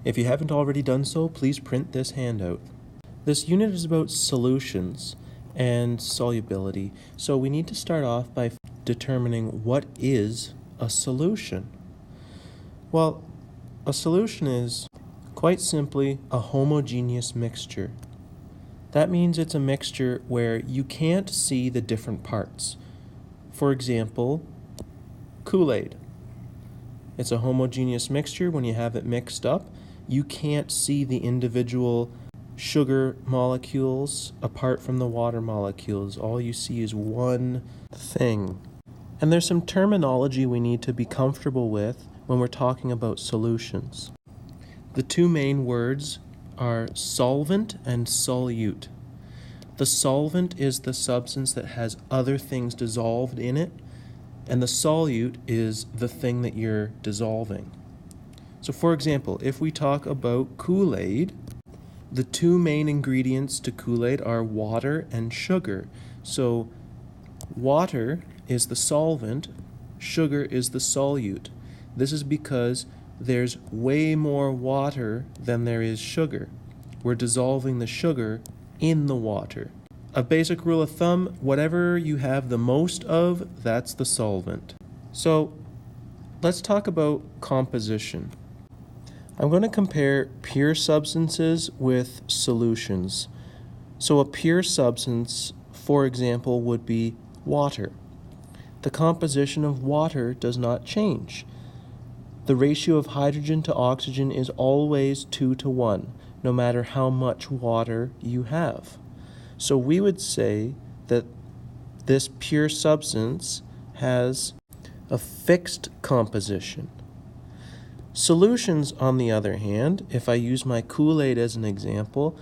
If you haven't already done so, please print this handout. This unit is about solutions and solubility, so we need to start off by determining what is a solution. Well, a solution is quite simply a homogeneous mixture. That means it's a mixture where you can't see the different parts. For example, Kool-Aid. It's a homogeneous mixture. When you have it mixed up, you can't see the individual sugar molecules apart from the water molecules. All you see is one thing. And there's some terminology we need to be comfortable with when we're talking about solutions. The two main words are solvent and solute. The solvent is the substance that has other things dissolved in it, and the solute is the thing that you're dissolving. So for example, if we talk about Kool-Aid, the two main ingredients to Kool-Aid are water and sugar. So water is the solvent, sugar is the solute. This is because there's way more water than there is sugar. We're dissolving the sugar in the water. A basic rule of thumb, whatever you have the most of, that's the solvent. So let's talk about composition. I'm going to compare pure substances with solutions. So a pure substance, for example, would be water. The composition of water does not change. The ratio of hydrogen to oxygen is always 2:1, no matter how much water you have. So we would say that this pure substance has a fixed composition. Solutions, on the other hand, if I use my Kool-Aid as an example,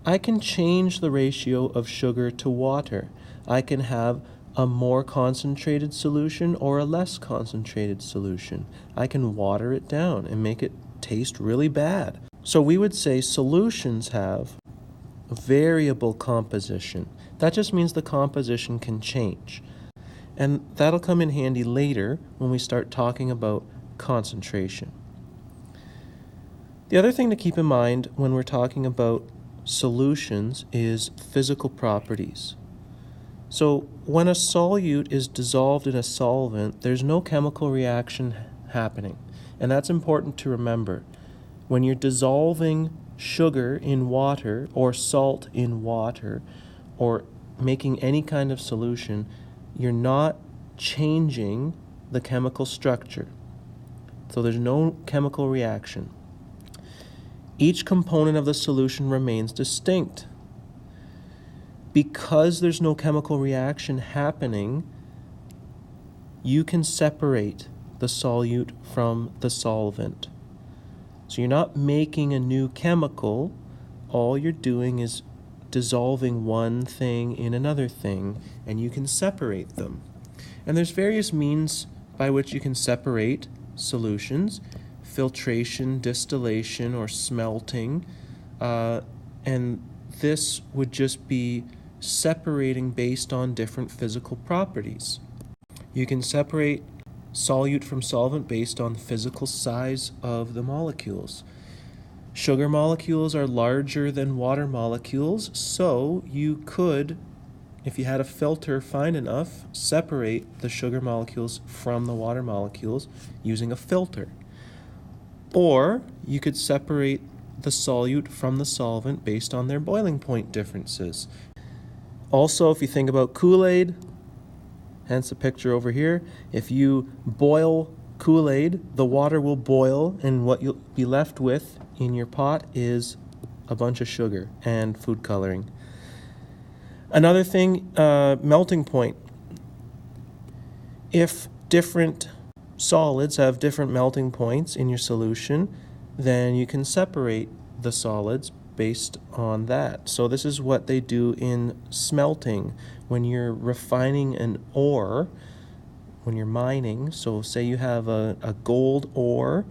I can change the ratio of sugar to water. I can have a more concentrated solution or a less concentrated solution. I can water it down and make it taste really bad. So we would say solutions have variable composition. That just means the composition can change. And that'll come in handy later when we start talking about concentration. The other thing to keep in mind when we're talking about solutions is physical properties. So when a solute is dissolved in a solvent, there's no chemical reaction happening. And that's important to remember. When you're dissolving sugar in water or salt in water or making any kind of solution, you're not changing the chemical structure. So there's no chemical reaction. Each component of the solution remains distinct. Because there's no chemical reaction happening, you can separate the solute from the solvent. So you're not making a new chemical. All you're doing is dissolving one thing in another thing, and you can separate them. And there's various means by which you can separate solutions: filtration, distillation, or smelting. And this would just be separating based on different physical properties. You can separate solute from solvent based on the physical size of the molecules. Sugar molecules are larger than water molecules, so you could, if you had a filter fine enough, separate the sugar molecules from the water molecules using a filter. Or you could separate the solute from the solvent based on their boiling point differences. Also, if you think about Kool-Aid, hence the picture over here, if you boil Kool-Aid, the water will boil, and what you'll be left with in your pot is a bunch of sugar and food coloring. Another thing, melting point. If different solids have different melting points in your solution, then you can separate the solids based on that. So this is what they do in smelting. When you're refining an ore, when you're mining, so say you have a gold ore,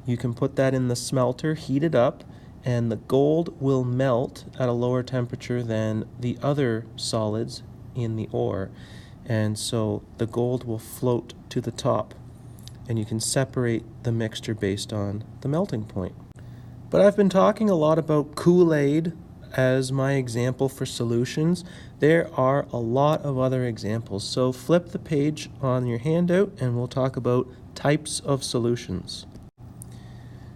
you can put that in the smelter, heat it up, and the gold will melt at a lower temperature than the other solids in the ore. And so the gold will float to the top, and you can separate the mixture based on the melting point. But I've been talking a lot about Kool-Aid as my example for solutions. There are a lot of other examples. So flip the page on your handout and we'll talk about types of solutions.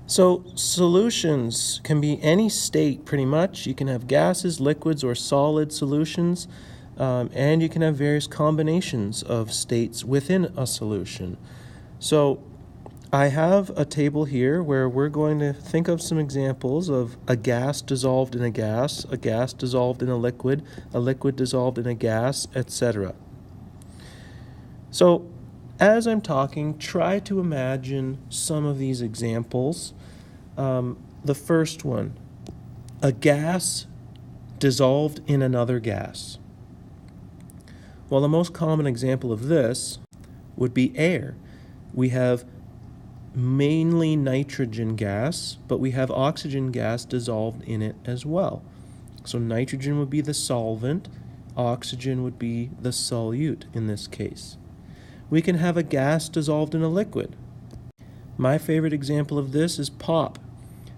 So solutions can be any state pretty much. You can have gases, liquids, or solid solutions, and you can have various combinations of states within a solution. So I have a table here where we're going to think of some examples of a gas dissolved in a gas dissolved in a liquid dissolved in a gas, etc. So as I'm talking, try to imagine some of these examples. The first one, a gas dissolved in another gas. Well, the most common example of this would be air. We have mainly nitrogen gas, but we have oxygen gas dissolved in it as well. So nitrogen would be the solvent, oxygen would be the solute in this case. We can have a gas dissolved in a liquid. My favorite example of this is pop,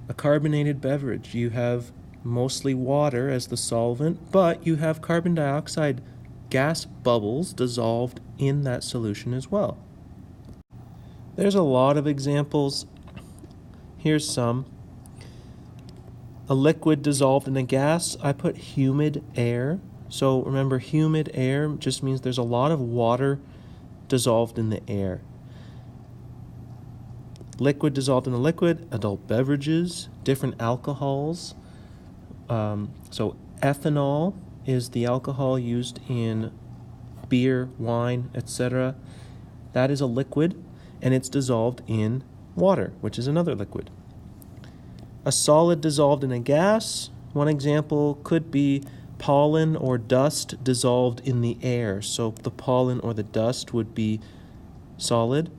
a carbonated beverage. You have mostly water as the solvent, but you have carbon dioxide gas bubbles dissolved in that solution as well. There's a lot of examples. Here's some. A liquid dissolved in a gas, I put humid air. So remember, humid air just means there's a lot of water dissolved in the air. Liquid dissolved in a liquid, adult beverages, different alcohols. So ethanol is the alcohol used in beer, wine, etc. That is a liquid, and it's dissolved in water, which is another liquid. A solid dissolved in a gas, one example could be pollen or dust dissolved in the air. So the pollen or the dust would be solid.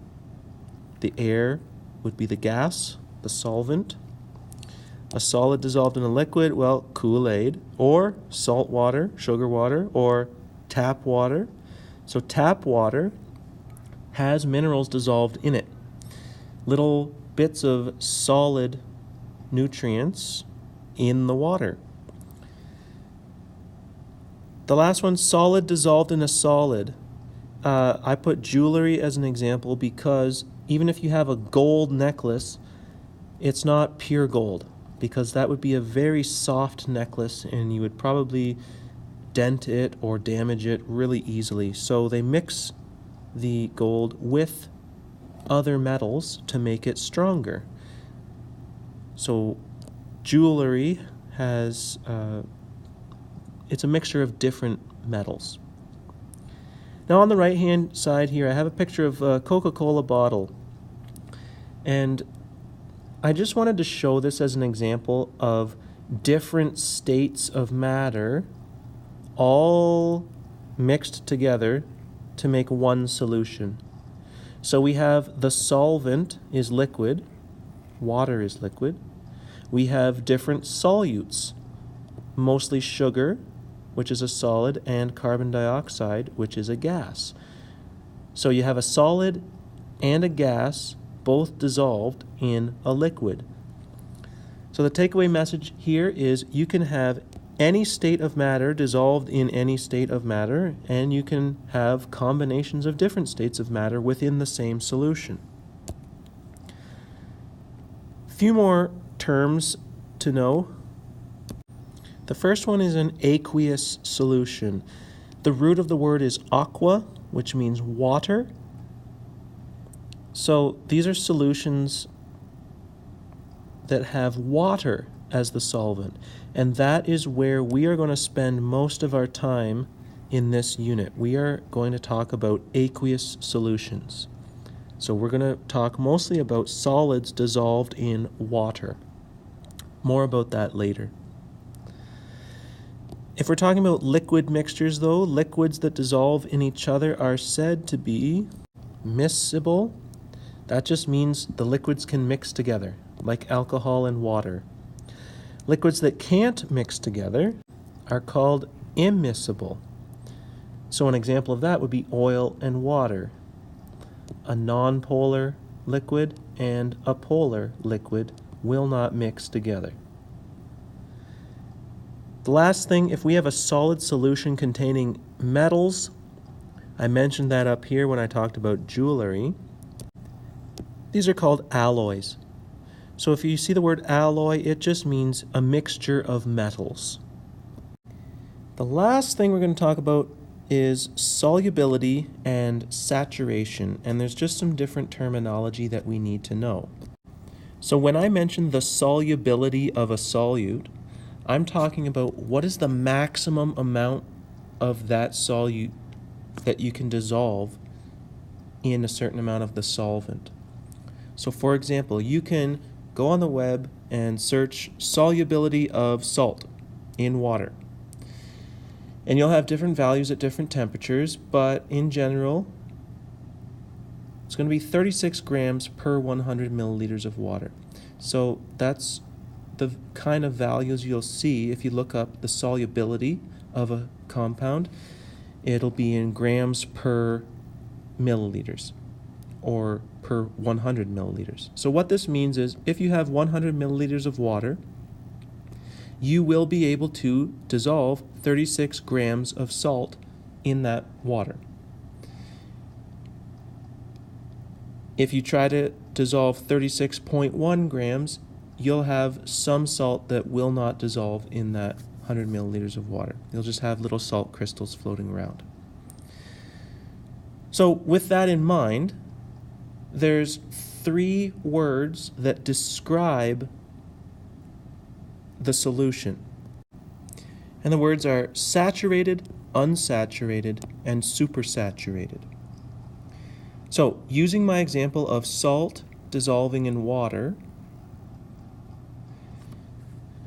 The air would be the gas, the solvent. A solid dissolved in a liquid, well, Kool-Aid, or salt water, sugar water, or tap water. So tap water has minerals dissolved in it. Little bits of solid nutrients in the water. The last one, solid dissolved in a solid. I put jewelry as an example because even if you have a gold necklace, it's not pure gold, because that would be a very soft necklace and you would probably dent it or damage it really easily. So they mix the gold with other metals to make it stronger. So jewelry has, it's a mixture of different metals. Now on the right hand side here, I have a picture of a Coca-Cola bottle. And I just wanted to show this as an example of different states of matter all mixed together to make one solution. So we have the solvent is liquid, water is liquid. We have different solutes, mostly sugar, which is a solid, and carbon dioxide, which is a gas. So you have a solid and a gas both dissolved in a liquid. So the takeaway message here is you can have any state of matter dissolved in any state of matter, and you can have combinations of different states of matter within the same solution. A few more terms to know. The first one is an aqueous solution. The root of the word is aqua, which means water. So these are solutions that have water as the solvent, and that is where we are going to spend most of our time in this unit. We are going to talk about aqueous solutions. So we're going to talk mostly about solids dissolved in water. More about that later. If we're talking about liquid mixtures though, liquids that dissolve in each other are said to be miscible. That just means the liquids can mix together, like alcohol and water. Liquids that can't mix together are called immiscible. So an example of that would be oil and water, a nonpolar liquid and a polar liquid will not mix together. The last thing, if we have a solid solution containing metals, I mentioned that up here when I talked about jewelry. These are called alloys. So if you see the word alloy, it just means a mixture of metals. The last thing we're going to talk about is solubility and saturation, and there's just some different terminology that we need to know. So when I mention the solubility of a solute, I'm talking about what is the maximum amount of that solute that you can dissolve in a certain amount of the solvent. So for example, you can go on the web and search solubility of salt in water. And you'll have different values at different temperatures, but in general, it's going to be 36 grams per 100 milliliters of water. So that's the kind of values you'll see if you look up the solubility of a compound. It'll be in grams per milliliters or per 100 milliliters. So what this means is if you have 100 milliliters of water, you will be able to dissolve 36 grams of salt in that water. If you try to dissolve 36.1 grams, you'll have some salt that will not dissolve in that 100 milliliters of water. You'll just have little salt crystals floating around. So with that in mind, there's 3 words that describe the solution. And the words are saturated, unsaturated, and supersaturated. So using my example of salt dissolving in water,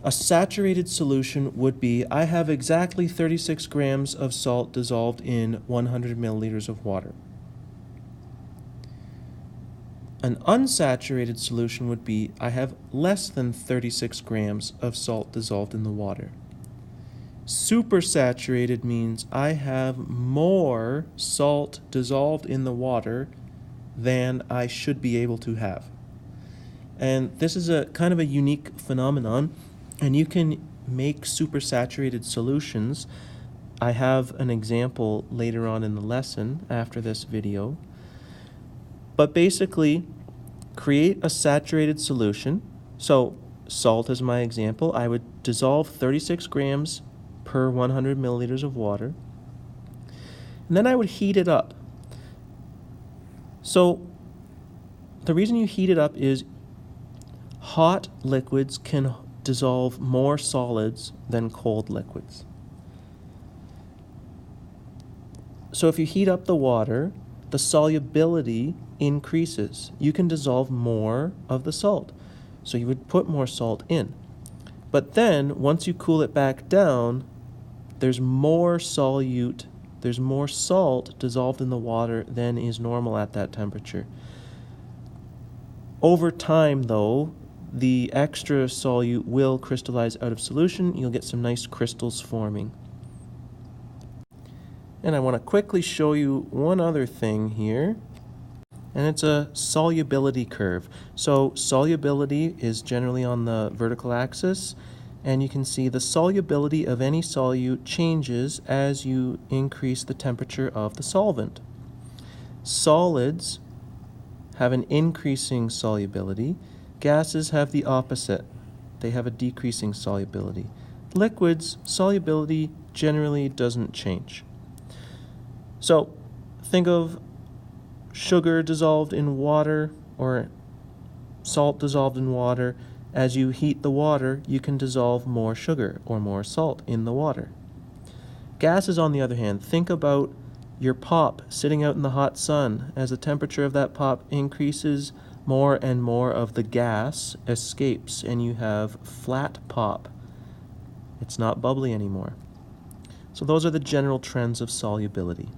a saturated solution would be, I have exactly 36 grams of salt dissolved in 100 milliliters of water. An unsaturated solution would be, I have less than 36 grams of salt dissolved in the water. Supersaturated means I have more salt dissolved in the water than I should be able to have. And this is a kind of a unique phenomenon, and you can make supersaturated solutions. I have an example later on in the lesson after this video. But basically, create a saturated solution. So salt is my example. I would dissolve 36 grams per 100 milliliters of water. And then I would heat it up. So the reason you heat it up is hot liquids can dissolve more solids than cold liquids. So if you heat up the water, the solubility increases. You can dissolve more of the salt. So you would put more salt in. But then, once you cool it back down, there's more solute, there's more salt dissolved in the water than is normal at that temperature. Over time, though, the extra solute will crystallize out of solution. You'll get some nice crystals forming. And I want to quickly show you one other thing here, and it's a solubility curve. So solubility is generally on the vertical axis, and you can see the solubility of any solute changes as you increase the temperature of the solvent. Solids have an increasing solubility. Gases have the opposite. They have a decreasing solubility. Liquids, solubility generally doesn't change. So think of sugar dissolved in water or salt dissolved in water. As you heat the water, you can dissolve more sugar or more salt in the water. Gases, on the other hand, think about your pop sitting out in the hot sun. As the temperature of that pop increases, more and more of the gas escapes, and you have flat pop. It's not bubbly anymore. So those are the general trends of solubility.